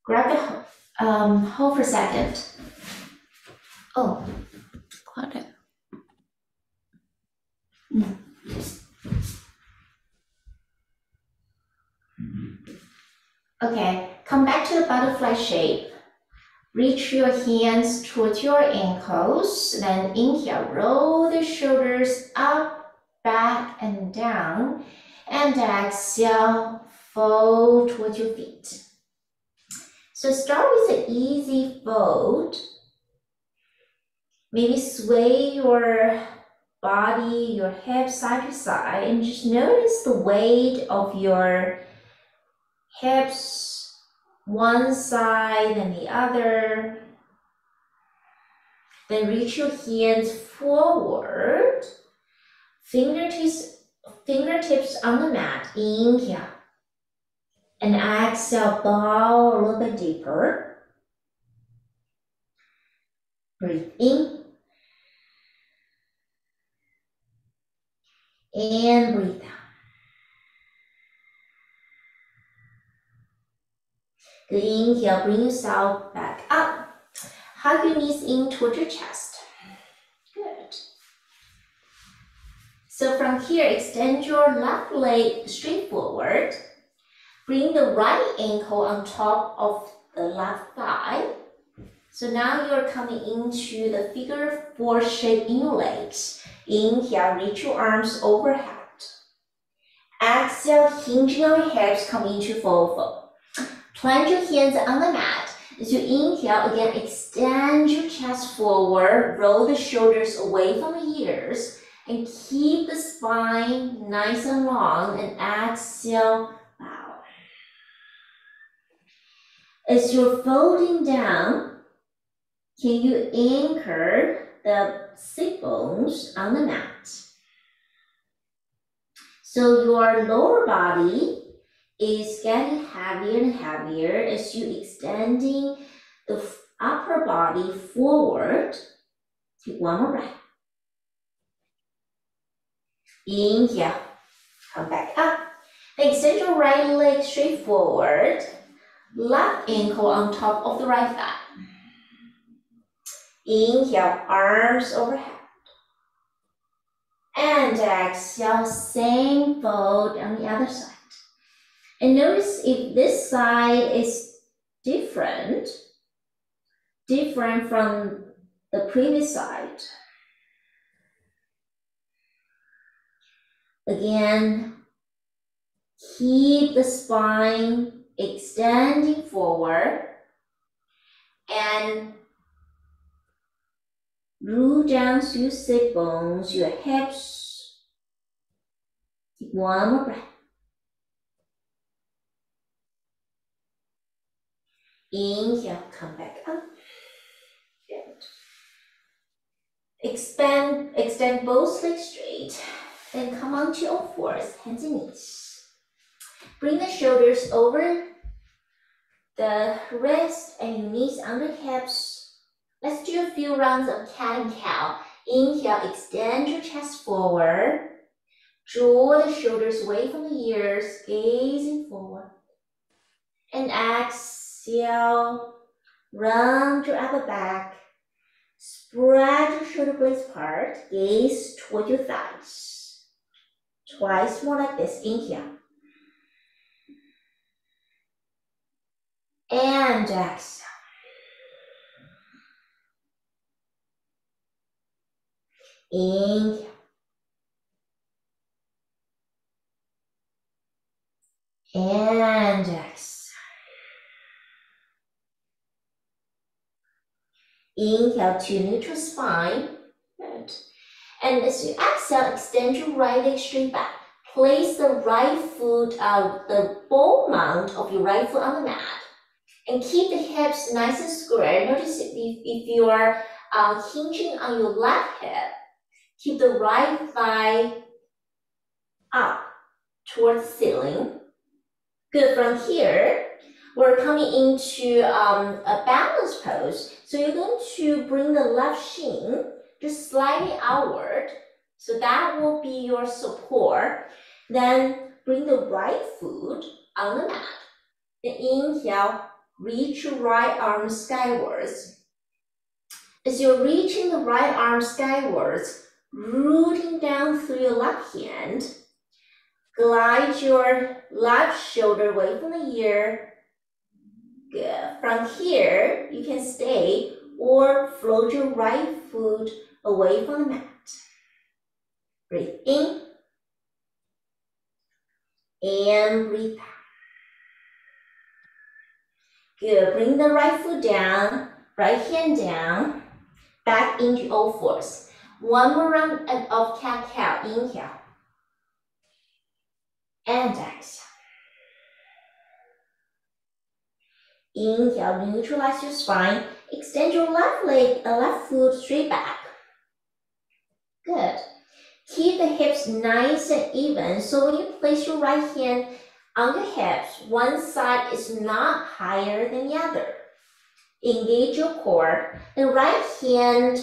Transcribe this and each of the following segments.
Grab the hold for a second. Oh, got it. Okay, come back to the butterfly shape. Reach your hands towards your ankles. Then inhale, roll the shoulders up, back, and down. And exhale, fold towards your feet. So start with an easy fold. Maybe sway your body, your hips side to side, and just notice the weight of your hips, one side and the other. Then reach your hands forward, fingertips on the mat, inhale. And exhale, bow a little bit deeper. Breathe in. And breathe out. Good, inhale, bring yourself back up. Hug your knees in towards your chest. Good. So from here, extend your left leg straight forward. Bring the right ankle on top of the left thigh. So now you're coming into the figure 4 shape in your legs. Inhale, reach your arms overhead. Exhale, hinging on your hips, come into forward fold. Plant your hands on the mat. As you inhale, again, extend your chest forward, roll the shoulders away from the ears, and keep the spine nice and long, and exhale, bow. As you're folding down, can you anchor the sit bones on the mat? So your lower body is getting heavier and heavier as you extending the upper body forward. Take one more breath. Inhale, come back up. Then extend your right leg straight forward. Left ankle on top of the right thigh. Inhale, arms overhead. And exhale, same fold on the other side. And notice if this side is different from the previous side. Again, keep the spine extending forward and root down through your sit bones, your hips. Take one more breath. Inhale, come back up. Good. Extend both legs straight. Then come onto all fours, hands and knees. Bring the shoulders over the wrist and your knees under hips. Let's do a few rounds of cat and cow. Inhale, extend your chest forward. Draw the shoulders away from the ears, gazing forward. And exhale, round your upper back. Spread your shoulder blades apart, gaze toward your thighs. Twice more like this, inhale. And exhale. Inhale. And exhale. Inhale to neutral spine. Good. And as you exhale, extend your right leg straight back. Place the right foot, the ball mount of your right foot on the mat. And keep the hips nice and square. Notice if you are hinging on your left hip, keep the right thigh up towards the ceiling. Good. From here, we're coming into a balance pose. So you're going to bring the left shin just slightly outward. So that will be your support. Then bring the right foot on the mat. Then inhale, reach your right arm skywards. As you're reaching the right arm skywards, rooting down through your left hand, glide your left shoulder away from the ear. Good. From here, you can stay or float your right foot away from the mat. Breathe in and breathe out. Good. Bring the right foot down, right hand down, back into all fours. One more round of cat-cow. Inhale and exhale. Inhale, neutralize your spine. Extend your left leg and left foot straight back. Good. Keep the hips nice and even. So when you place your right hand on the hips, one side is not higher than the other. Engage your core. The right hand,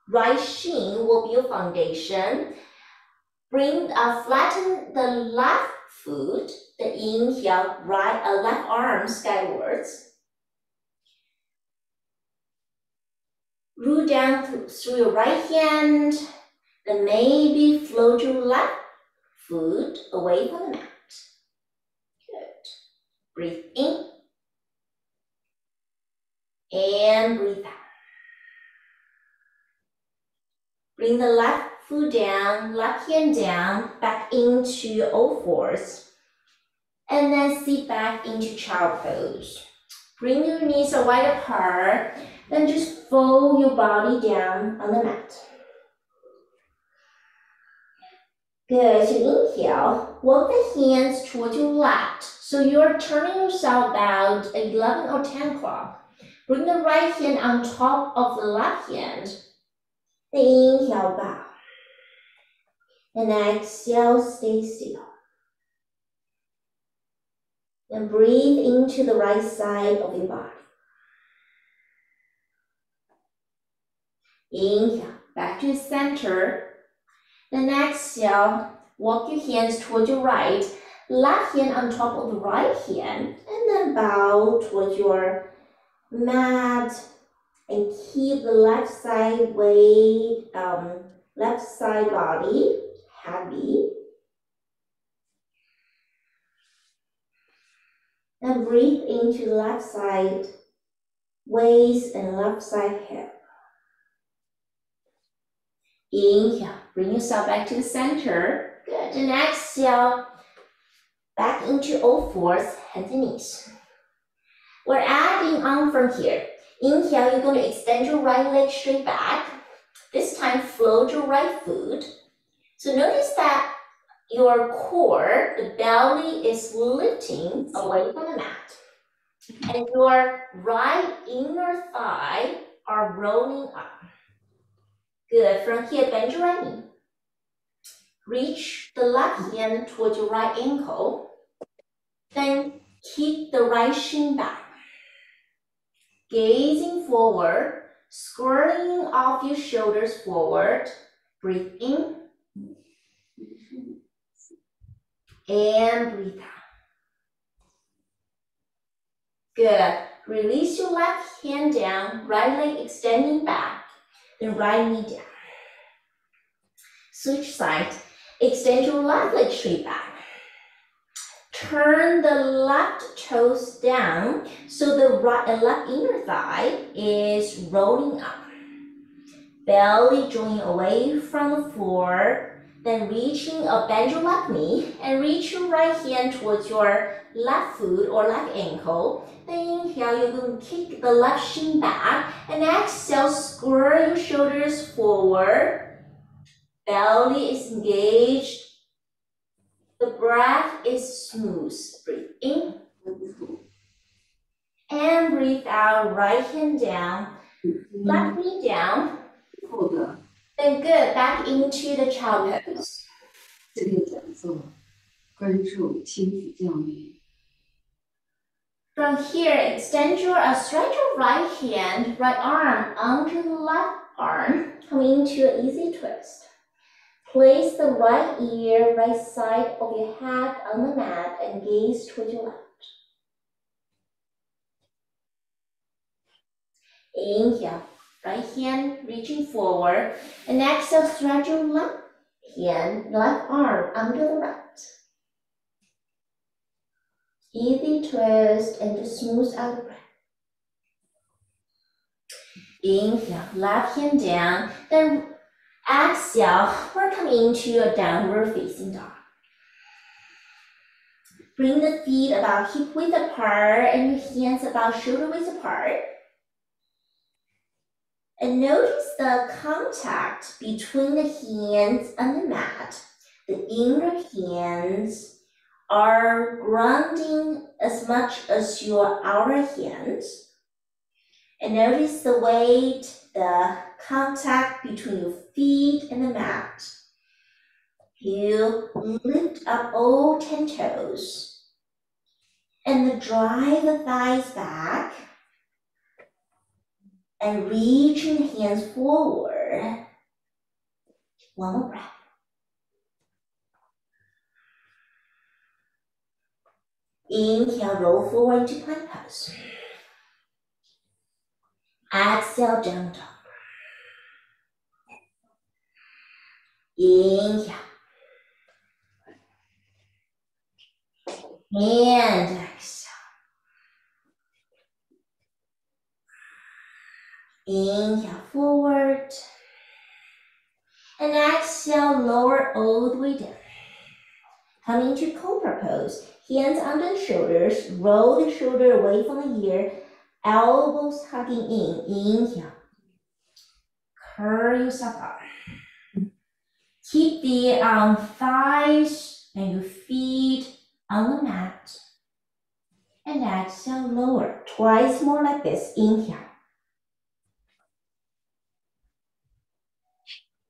right shin will be your foundation. Flatten the left foot. The inhale, left arm skywards. Root down through your right hand, then maybe float your left foot away from the mat. Good. Breathe in and breathe out. Bring the left foot down, left hand down, back into all fours. And then sit back into child pose. Bring your knees wide apart. Then just fold your body down on the mat. Good. As you inhale, walk the hands towards your left. So you're turning yourself about 11 or 10 o'clock. Bring the right hand on top of the left hand. Then inhale, bow. And exhale, stay still. Then breathe into the right side of your body. Inhale, back to the center. Then exhale, walk your hands towards your right, left hand on top of the right hand, and then bow towards your mat and keep the left side weight, left side body heavy. And breathe into the left side waist and left side hip. Inhale, bring yourself back to the center. Good. And exhale, back into all fours, hands and knees. We're adding on from here. Inhale, you're going to extend your right leg straight back. This time, float your right foot. So notice that your core, the belly is lifting away from the mat. And your right inner thigh are rolling up. Good. From here, bend your right knee. Reach the left hand towards your right ankle. Then keep the right shin back. Gazing forward, squaring off your shoulders forward. Breathe in. And breathe out. Good. Release your left hand down, right leg extending back. Then right knee down. Switch side. Extend your left leg straight back. Turn the left toes down so the left inner thigh is rolling up. Belly joining away from the floor. Then bend your left knee and reach your right hand towards your left foot or left ankle. Then inhale, you're going to kick the left shin back. And exhale, square your shoulders forward. Belly is engaged. The breath is smooth. Breathe in. And breathe out, right hand down. Left knee down. Then good, back into the child pose. 这个讲座关注亲子教育。 From here, stretch your right hand, right arm onto the left arm, coming into an easy twist. Place the right ear, right side of your head on the mat and gaze towards your left. Inhale, right hand reaching forward. And exhale, stretch your left hand, left arm under the right. Easy twist and just smooth out the breath. Inhale, left hand down. Then exhale, we're coming into a downward facing dog. Bring the feet about hip width apart and your hands about shoulder width apart. And notice the contact between the hands and the mat. The inner hands are grounding as much as your outer hands. And notice the weight, the contact between your feet and the mat. You lift up all 10 toes. And then drive the thighs back. And reaching the hands forward. One more breath. Inhale, roll forward into plank pose. Exhale, down dog. Inhale. And exhale. Inhale forward. And exhale, lower all the way down. Come into cobra pose. Hands under the shoulders. Roll the shoulder away from the ear. Elbows hugging in. Inhale. Curl yourself up. Keep the thighs and your feet on the mat. And exhale, lower. Twice more like this. Inhale.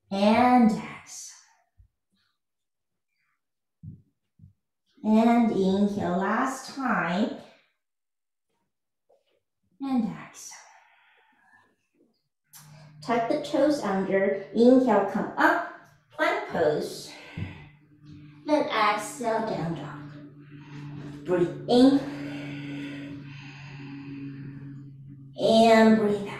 And exhale. And inhale last time. And exhale. Tuck the toes under. Inhale, come up. Plank pose. Then exhale, down dog. Breathe in. And breathe out.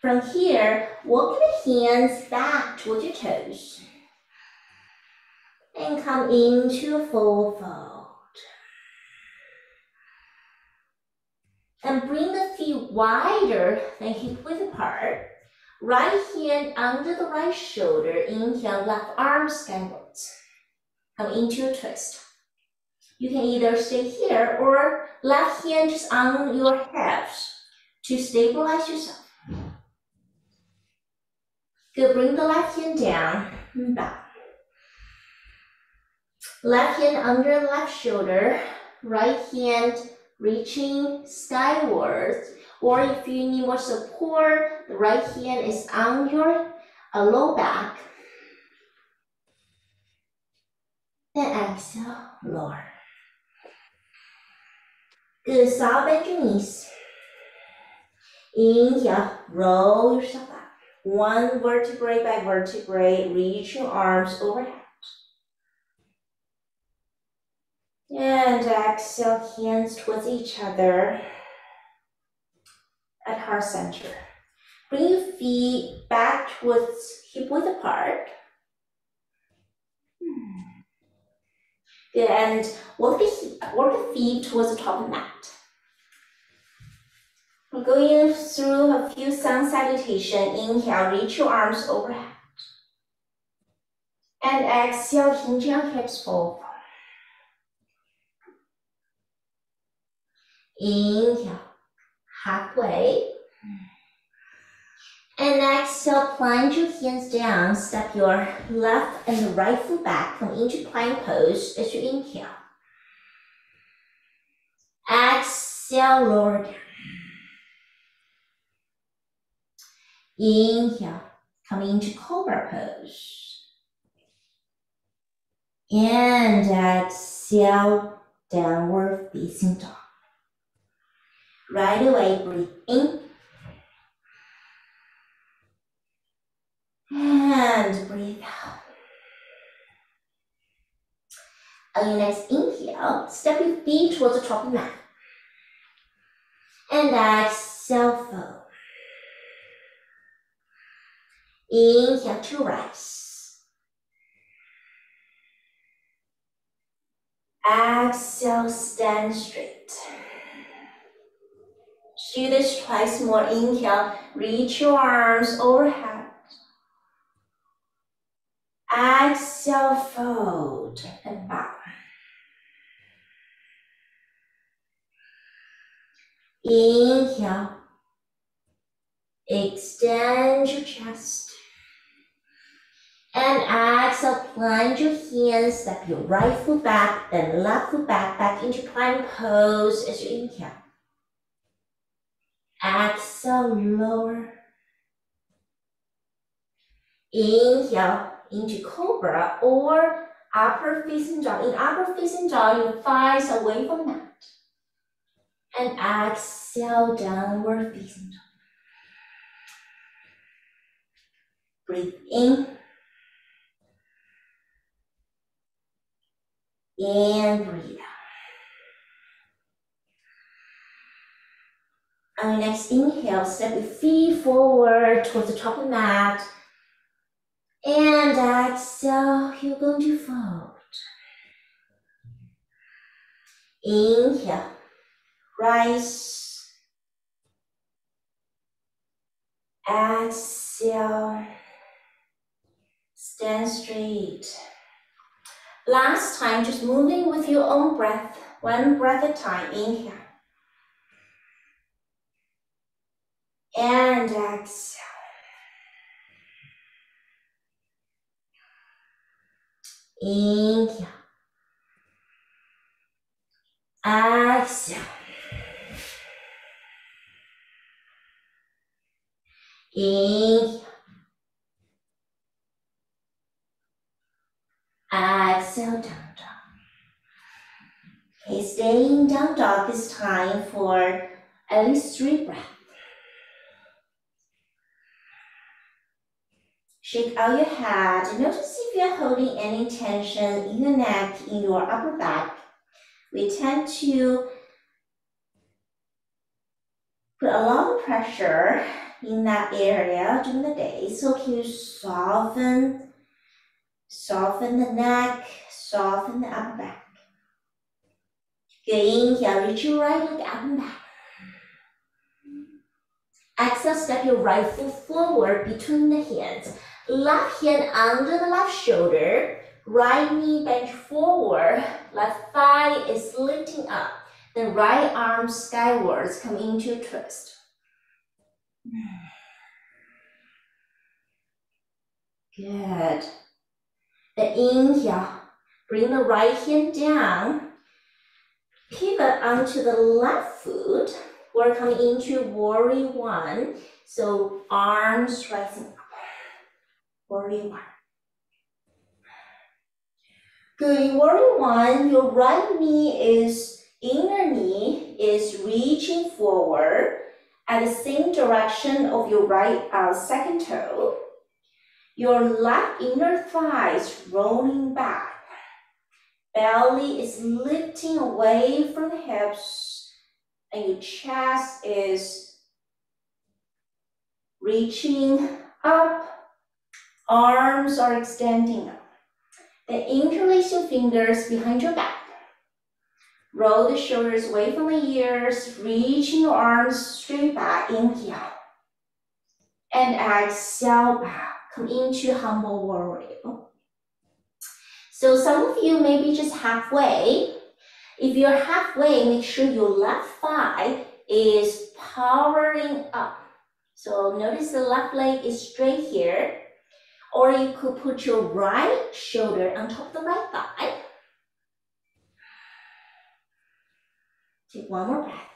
From here, walk the hands back towards your toes. And come into a full fold. And bring the feet wider than hip width apart. Right hand under the right shoulder. Inhale, left arm skywards. Come into a twist. You can either stay here or left hand just on your hips to stabilize yourself. Good, bring the left hand down and back. Left hand under the left shoulder, right hand reaching skywards, or if you need more support, the right hand is on your low back. Then exhale, lower. Good, soft bend your knees. Inhale, roll yourself up. One vertebrae by vertebrae, reach your arms overhead. And exhale, hands towards each other at heart center. Bring your feet back towards hip width apart. Good, and walk the feet towards the top of the mat. We're going through a few sun salutation. Inhale, reach your arms overhead. And exhale, hinge your hips forward. Inhale, halfway. And exhale, plunge your hands down. Step your left and the right foot back. Come into plank pose as you inhale. Exhale, lower down. Inhale, come into cobra pose. And exhale, downward facing dog. Right away, breathe in. And breathe out. On your next inhale, step your feet towards the top of the mat. And exhale, fold. Inhale to rise. Exhale, stand straight. Do this twice more. Inhale, reach your arms overhead. Exhale, fold and bow. Inhale, extend your chest. And exhale, plant your hands, step your right foot back, then left foot back into plank pose as you inhale. Exhale, lower. Inhale into cobra or upper facing dog. In upper facing dog, your thighs away from the mat. And exhale, downward facing dog. Breathe in. And breathe out. On your next inhale, step your feet forward towards the top of the mat. And exhale, you're going to fold. Inhale, rise. Exhale, stand straight. Last time, just moving with your own breath, one breath at a time. Inhale. And exhale. Inhale. Exhale. Inhale. Exhale, down dog. Okay, stay in down dog this time for at least 3 breaths. Shake out your head. Notice if you're holding any tension in your neck, in your upper back. We tend to put a lot of pressure in that area during the day. So can you soften the neck, soften the upper back. Good, inhale, reach your right leg up and back. Exhale, step your right foot forward between the hands. Left hand under the left shoulder, right knee bent forward, left thigh is lifting up. The right arm skywards, come into a twist. Good. Then inhale, bring the right hand down, pivot onto the left foot. We're coming into warrior 1. So arms rising up. Warrior 1. Good, in warrior 1, your right inner knee is reaching forward at the same direction of your right second toe. Your left inner thigh is rolling back. Belly is lifting away from the hips, and your chest is reaching up. Arms are extending up. Then interlace your fingers behind your back. Roll the shoulders away from the ears, reaching your arms straight back. Inhale. And exhale back. Come into humble warrior. So some of you may be just halfway. If you're halfway, make sure your left thigh is powering up. So notice the left leg is straight here. Or you could put your right shoulder on top of the right thigh. Take one more breath.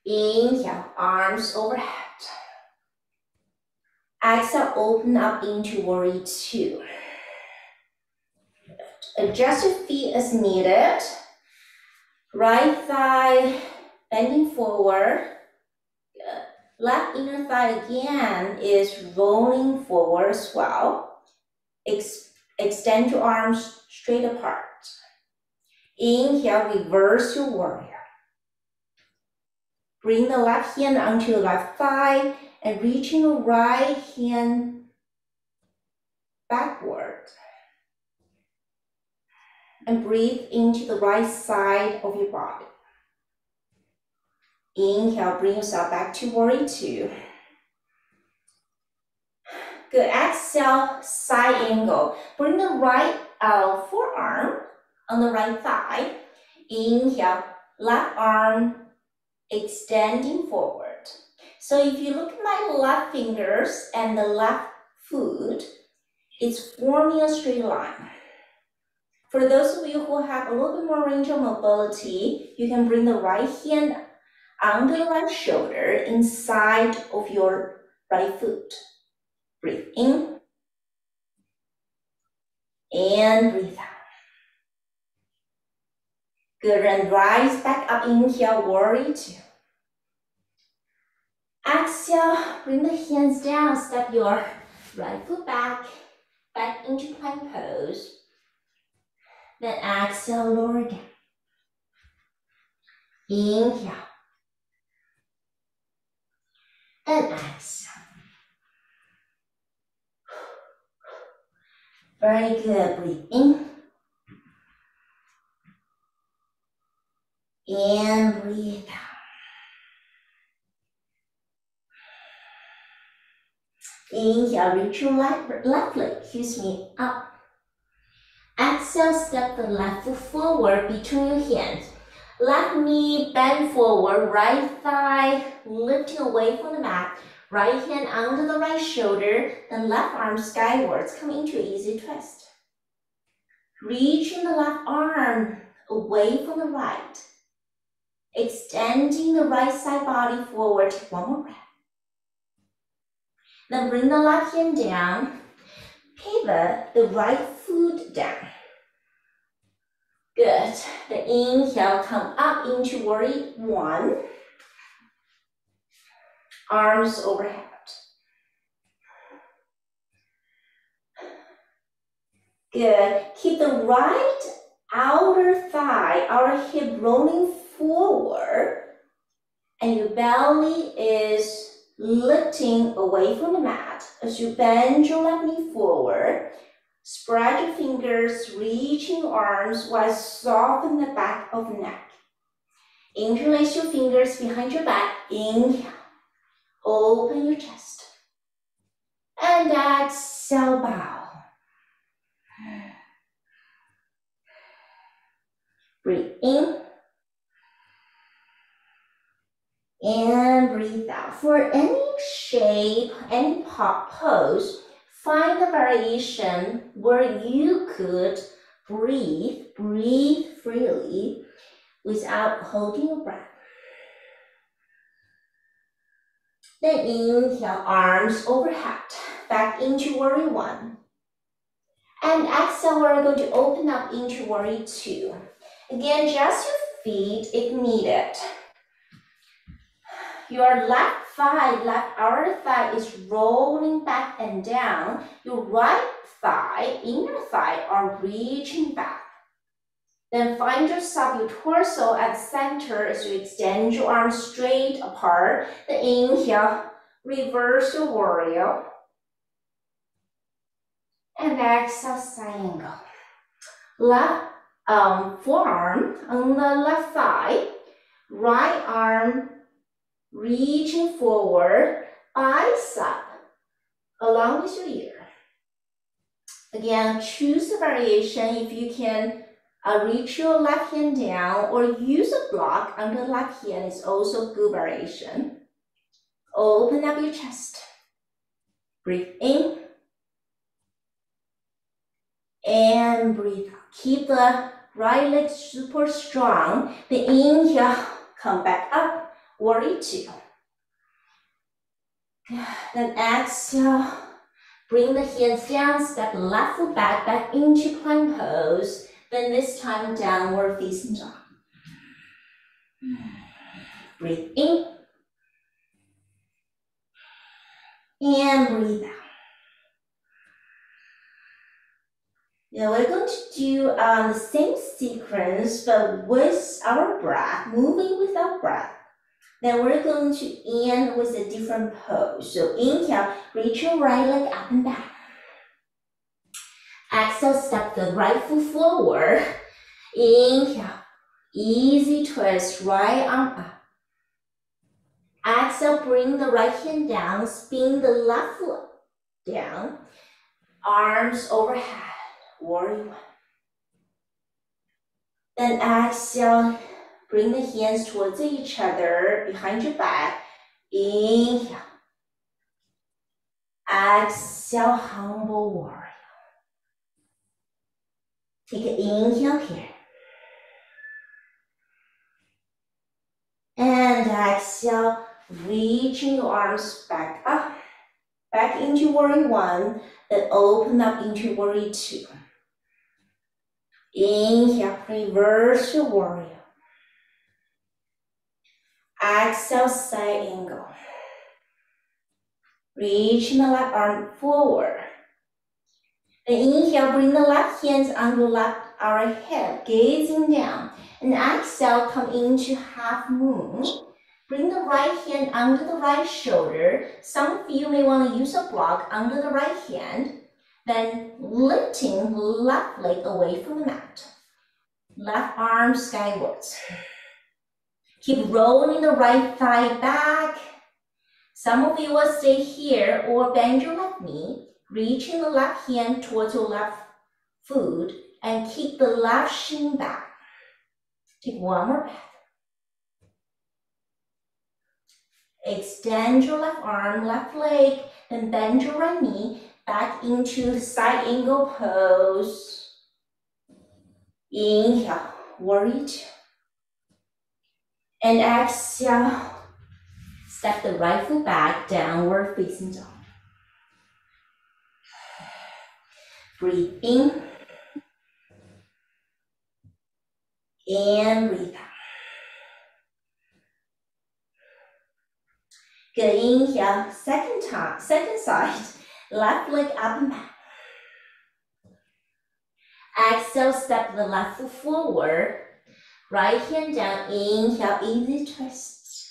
Inhale, arms overhead. Exhale, open up into warrior 2. Adjust your feet as needed. Right thigh bending forward. Good. Left inner thigh again is rolling forward as well. Extend your arms straight apart. Inhale, reverse your warrior. Bring the left hand onto the left thigh and reaching the right hand backward. And breathe into the right side of your body. Inhale, bring yourself back to warrior two. Good, exhale, side angle. Bring the right forearm on the right thigh. Inhale, left arm extending forward. So if you look at my left fingers and the left foot, it's forming a straight line. For those of you who have a little bit more range of mobility, you can bring the right hand under the right shoulder inside of your right foot. Breathe in and breathe out. Good, and rise back up, inhale, warrior two. Exhale, bring the hands down, step your right foot back into plank pose. Then exhale, lower down. Inhale. And exhale. Very good, breathe in. And breathe out. Inhale, reach your left leg, up. Exhale, step the left foot forward between your hands. Left knee bend forward, right thigh lifting away from the mat. Right hand under the right shoulder, then left arm skywards, come into easy twist. Reaching the left arm away from the right. Extending the right side body forward, take one more breath. Then bring the left hand down, pivot the right foot down. Good. The inhale, come up into warrior one. Arms overhead. Good. Keep the right outer thigh, outer hip rolling forward. And your belly is lifting away from the mat. As you bend your left knee forward, spread your fingers, reaching your arms while soften the back of the neck. Interlace your fingers behind your back. Inhale. Open your chest. And exhale, bow. Breathe in. And breathe out. For any shape, any pose, find the variation where you could breathe freely without holding your breath. Then inhale, arms overhead, back into warrior one. And exhale, we're going to open up into warrior two. Again, just your feet if needed. Your left thigh, left outer thigh is rolling back and down. Your right thigh, inner thigh are reaching back. Then find yourself, your torso at the center as you extend your arms straight apart. Then inhale, reverse your warrior. And exhale, side angle. Left forearm on the left thigh, right arm reaching forward, bicep along with your ear. Again, choose a variation if you can reach your left hand down or use a block under the left hand is also good variation. Open up your chest. Breathe in. And breathe out. Keep the right leg super strong. The inhale, come back up. Warrior two. Then exhale, bring the hands down, step left foot back into plank pose. Then this time downward facing dog. Breathe in. And breathe out. Now we're going to do the same sequence, but with our breath, moving with our breath. Then we're going to end with a different pose. So inhale, reach your right leg up and back. Exhale, step the right foot forward. Inhale, easy twist, right arm up. Exhale, bring the right hand down, spin the left foot down. Arms overhead, warrior one. Then exhale, bring the hands towards each other, behind your back. Inhale. Exhale, humble warrior. Take an inhale here. And exhale, reaching your arms back up. Back into warrior one, then open up into warrior two. Inhale, reverse your warrior. Exhale, side angle. Reaching the left arm forward. Then inhale, bring the left hands on your left arm hip, gazing down. And exhale, come into half moon. Bring the right hand under the right shoulder. Some of you may want to use a block under the right hand. Then lifting left leg away from the mat. Left arm skywards. Keep rolling the right thigh back. Some of you will stay here or bend your left knee, reaching the left hand towards your left foot and keep the left shin back. Take one more breath. Extend your left arm, left leg, then bend your right knee back into the side angle pose. Inhale, warrior two. And exhale, step the right foot back, downward facing dog. Breathe in and breathe out. Good, inhale, second side, left leg up and back. Exhale, step the left foot forward, right hand down, inhale, easy twist.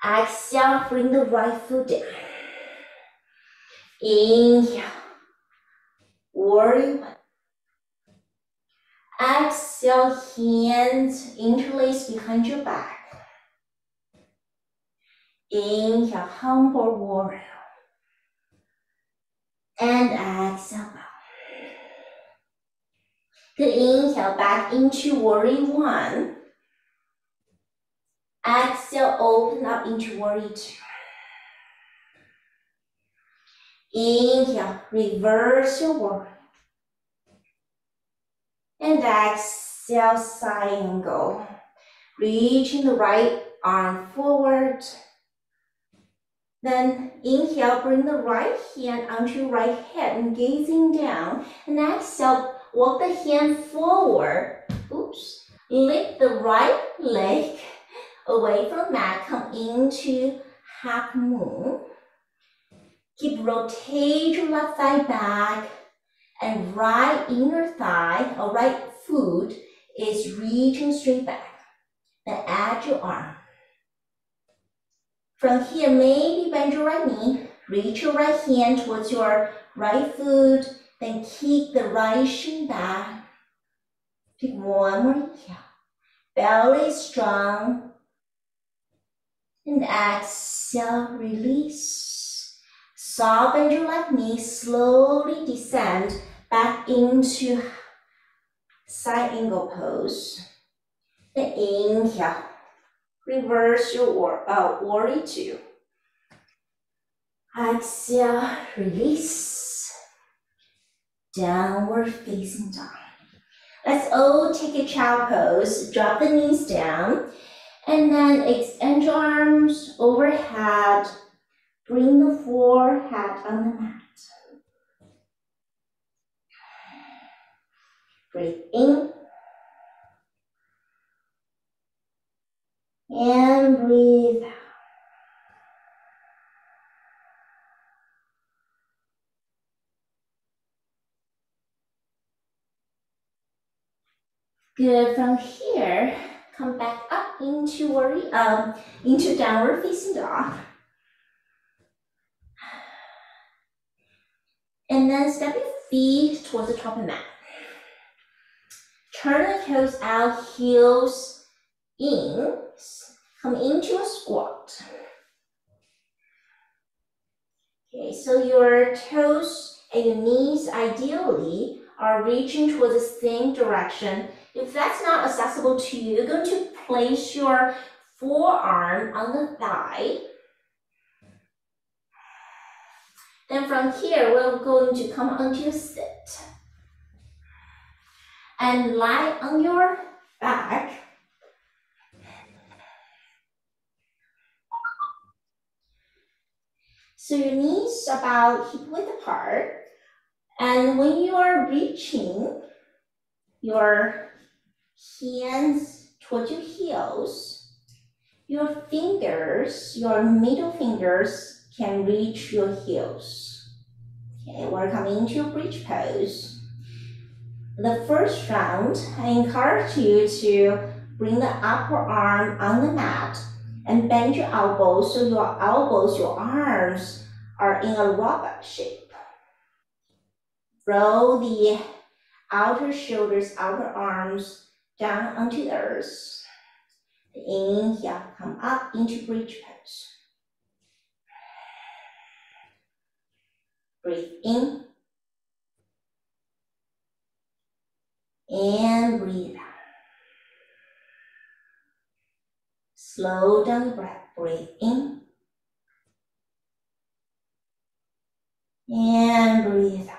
Exhale, bring the right foot down. Inhale, warrior one. Exhale, hands interlace behind your back. Inhale, humble warrior. And exhale, bow. Good, inhale, back into warrior one. Exhale, open up into warrior two. Inhale, reverse your warrior. And exhale, side angle. Reaching the right arm forward. Then inhale, bring the right hand onto your right hip and gazing down. And exhale, walk the hand forward. Oops. Lift the right leg away from the mat. Come into half moon. Keep rotate your left thigh back. And right inner thigh or right foot is reaching straight back. Then add your arm. From here, maybe bend your right knee, reach your right hand towards your right foot, then keep the right shin back. Take one more inhale. Belly strong. And exhale, release. Soften your left knee, slowly descend back into side angle pose. Then inhale. Reverse your warrior two. Exhale, release. Downward facing dog. Let's all take a child pose. Drop the knees down. And then extend your arms overhead. Bring the forehead on the mat. Breathe in. And breathe out. Good. From here, come back up into downward facing dog. And then step your feet towards the top of the mat. Turn the toes out, heels in. Come into a squat. Okay, so your toes and your knees ideally are reaching towards the same direction. If that's not accessible to you, you're going to place your forearm on the thigh. Then from here, we're going to come onto a sit. And lie on your back. So your knees about hip width apart. And when you are reaching your hands towards your heels, your fingers, your middle fingers can reach your heels. Okay, we're coming into a bridge pose. The first round, I encourage you to bring the upper arm on the mat and bend your elbows so your elbows, your arms are in a robot shape. Roll the outer shoulders, outer arms down onto the earth. Inhale, come up into bridge pose. Breathe in. And breathe out. Slow down your breath. Breathe in. And breathe out.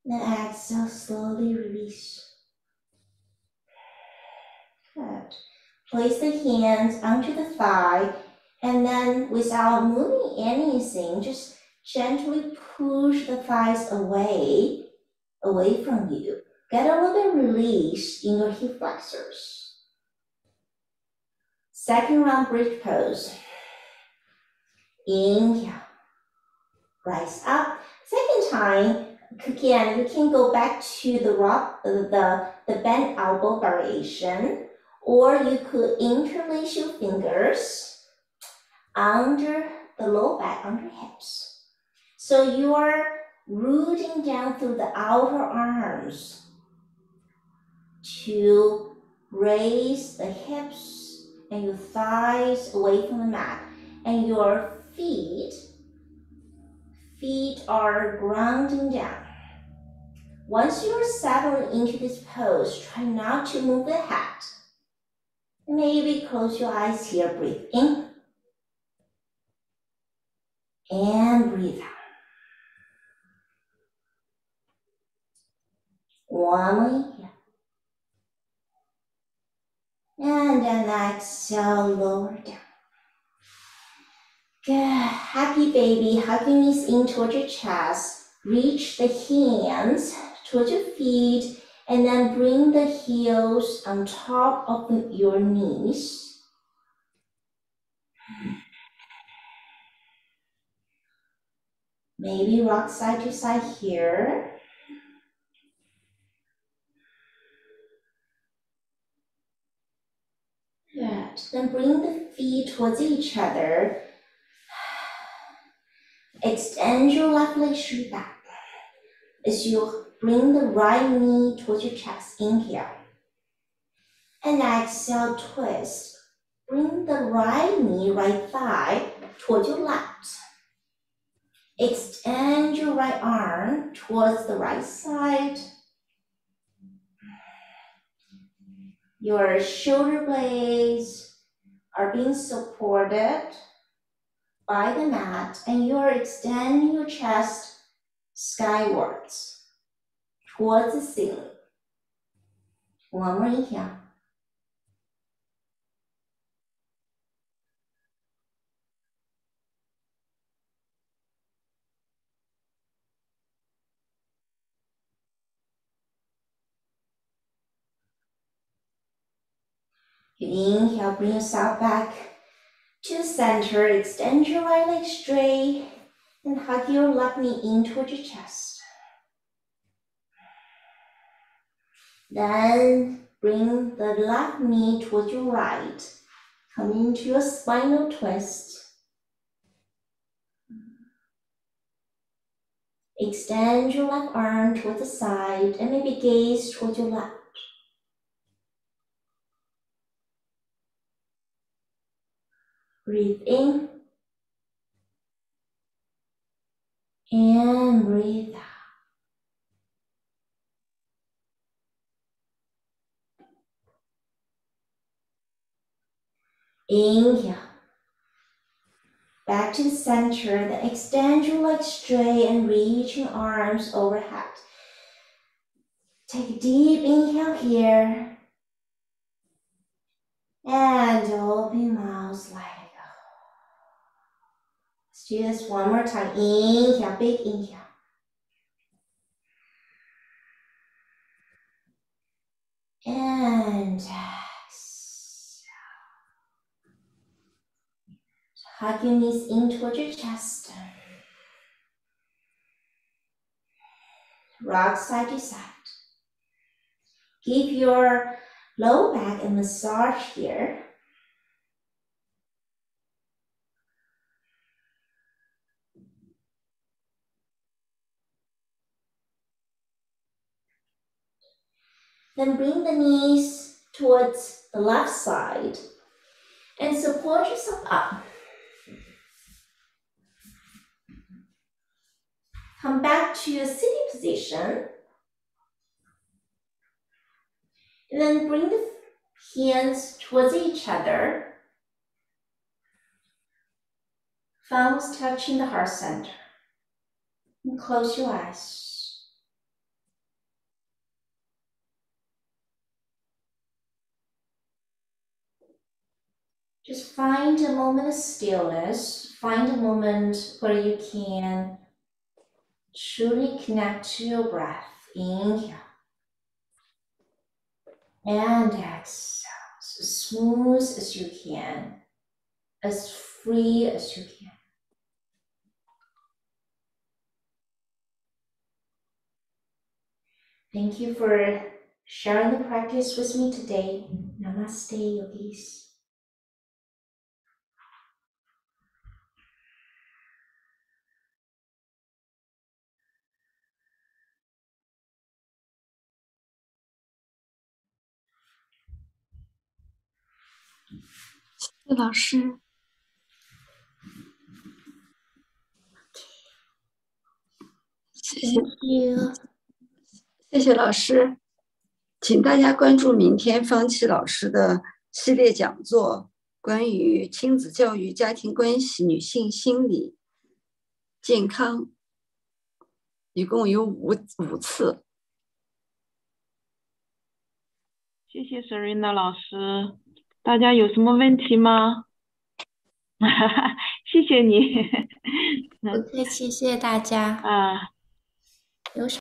Then exhale, slowly release. Good. Place the hands onto the thigh, and then without moving anything, just gently push the thighs away from you. Get a little bit release in your hip flexors. Second round bridge pose. Inhale. Rise up. Second time, again, you can go back to the bent elbow variation, or you could interlace your fingers under the low back, under hips. So you are rooting down through the outer arms to raise the hips and your thighs away from the mat, and your feet are grounding down. Once you're settled into this pose, try not to move the head. Maybe close your eyes here, breathe in. And breathe out. One more inhale. And then exhale, lower down. Good. Happy baby. Hug your knees in towards your chest. Reach the hands towards your feet. And then bring the heels on top of your knees. Maybe rock side to side here. Good. Then bring the feet towards each other. Extend your left leg straight back. As you bring the right knee towards your chest, inhale. And exhale, twist. Bring the right knee, right thigh towards your left. Extend your right arm towards the right side. Your shoulder blades are being supported by the mat, and you're extending your chest skywards towards the ceiling. One more inhale. You inhale, bring yourself back to the center. Extend your right leg straight. And hug your left knee in towards your chest. Then bring the left knee towards your right. Come into your spinal twist. Extend your left arm towards the side and maybe gaze towards your left. Breathe in and breathe out. Inhale. Back to the center, then extend your legs straight and reach your arms overhead. Take a deep inhale here. And open your mouth, let it go. Let's do this one more time. Inhale, big inhale. And exhale. Hug your knees in towards your chest. Rock side to side. Give your low back a massage here. Then bring the knees towards the left side and support yourself up. Come back to your sitting position. And then bring the hands towards each other. Thumbs touching the heart center. And close your eyes. Just find a moment of stillness. Find a moment where you can truly connect to your breath. Inhale. And exhale. As smooth as you can. As free as you can. Thank you for sharing the practice with me today. Namaste, yogis. 谢老师，谢谢 Thank you. 谢谢老师，请大家关注明天方琦老师的系列讲座，关于亲子教育、家庭关系、女性心理、健康，一共有五次。谢谢 Serena 老师，大家有什么问题吗？谢谢你。不客气，谢谢大家。啊。有什